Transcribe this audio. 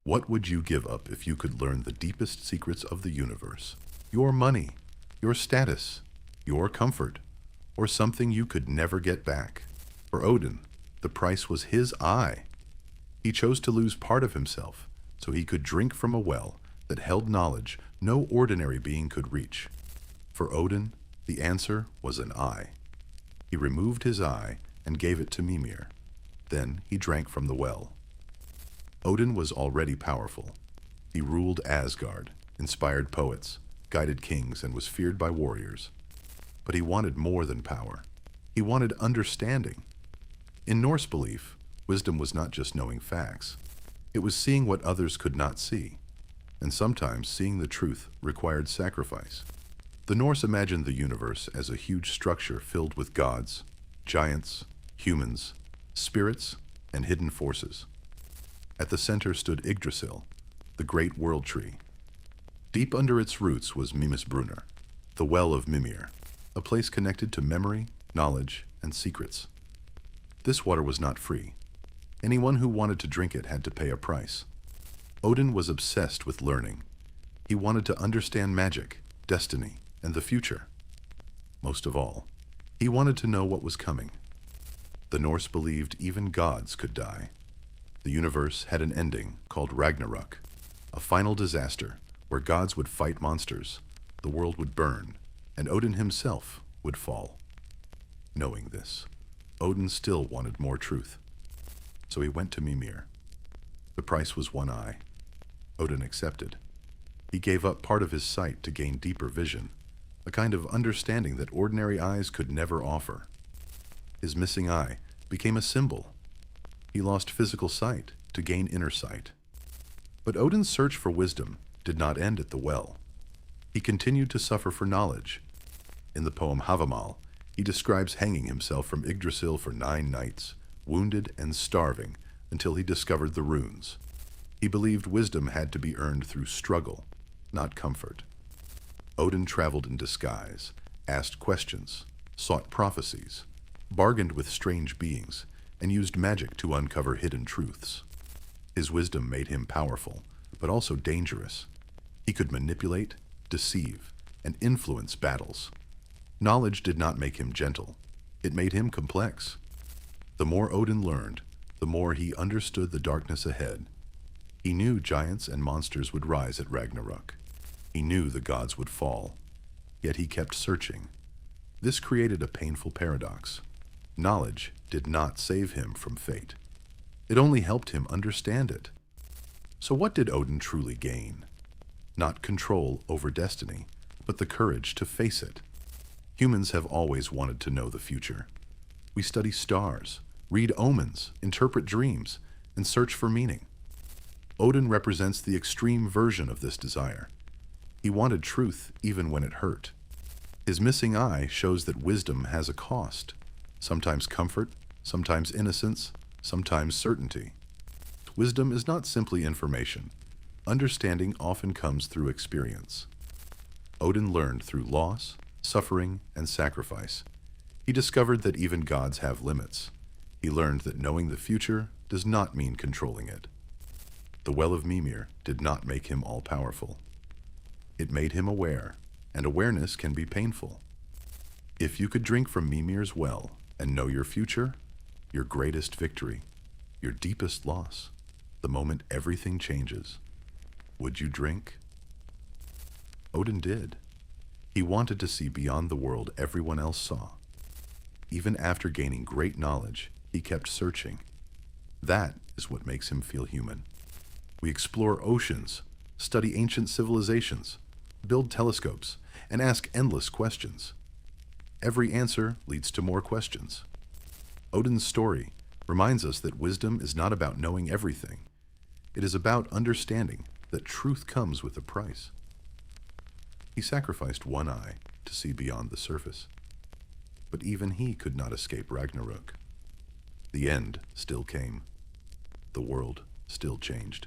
What would you give up if you could learn the deepest secrets of the universe? Your money, your status, your comfort, or something you could never get back? For Odin, the price was his eye. He chose to lose part of himself so he could drink from a well that held knowledge no ordinary being could reach. For Odin, the answer was an eye. He removed his eye and gave it to Mimir. Then he drank from the well. Odin was already powerful. He ruled Asgard, inspired poets, guided kings, and was feared by warriors. But he wanted more than power. He wanted understanding. In Norse belief, wisdom was not just knowing facts. It was seeing what others could not see. And sometimes seeing the truth required sacrifice. The Norse imagined the universe as a huge structure filled with gods, giants, humans, spirits, and hidden forces. At the center stood Yggdrasil, the great world tree. Deep under its roots was Mimisbrunner, the well of Mimir, a place connected to memory, knowledge, and secrets. This water was not free. Anyone who wanted to drink it had to pay a price. Odin was obsessed with learning. He wanted to understand magic, destiny, and the future. Most of all, he wanted to know what was coming. The Norse believed even gods could die. The universe had an ending called Ragnarök, a final disaster where gods would fight monsters, the world would burn, and Odin himself would fall. Knowing this, Odin still wanted more truth. So he went to Mimir. The price was one eye. Odin accepted. He gave up part of his sight to gain deeper vision, a kind of understanding that ordinary eyes could never offer. His missing eye became a symbol. He lost physical sight to gain inner sight. But Odin's search for wisdom did not end at the well. He continued to suffer for knowledge. In the poem Havamal, he describes hanging himself from Yggdrasil for 9 nights, wounded and starving, until he discovered the runes. He believed wisdom had to be earned through struggle, not comfort. Odin traveled in disguise, asked questions, sought prophecies, bargained with strange beings, and used magic to uncover hidden truths. His wisdom made him powerful, but also dangerous. He could manipulate, deceive, and influence battles. Knowledge did not make him gentle. It made him complex. The more Odin learned, the more he understood the darkness ahead. He knew giants and monsters would rise at Ragnarök. He knew the gods would fall. Yet he kept searching. This created a painful paradox. Knowledge did not save him from fate. It only helped him understand it. So what did Odin truly gain? Not control over destiny, but the courage to face it. Humans have always wanted to know the future. We study stars, read omens, interpret dreams, and search for meaning. Odin represents the extreme version of this desire. He wanted truth even when it hurt. His missing eye shows that wisdom has a cost. Sometimes comfort, sometimes innocence, sometimes certainty. Wisdom is not simply information. Understanding often comes through experience. Odin learned through loss, suffering, and sacrifice. He discovered that even gods have limits. He learned that knowing the future does not mean controlling it. The Well of Mimir did not make him all-powerful. It made him aware, and awareness can be painful. If you could drink from Mimir's well and know your future, your greatest victory, your deepest loss, the moment everything changes, would you drink? Odin did. He wanted to see beyond the world everyone else saw. Even after gaining great knowledge, he kept searching. That is what makes him feel human. We explore oceans, study ancient civilizations, build telescopes, and ask endless questions. Every answer leads to more questions. Odin's story reminds us that wisdom is not about knowing everything. It is about understanding that truth comes with a price. He sacrificed one eye to see beyond the surface. But even he could not escape Ragnarök. The end still came. The world still changed.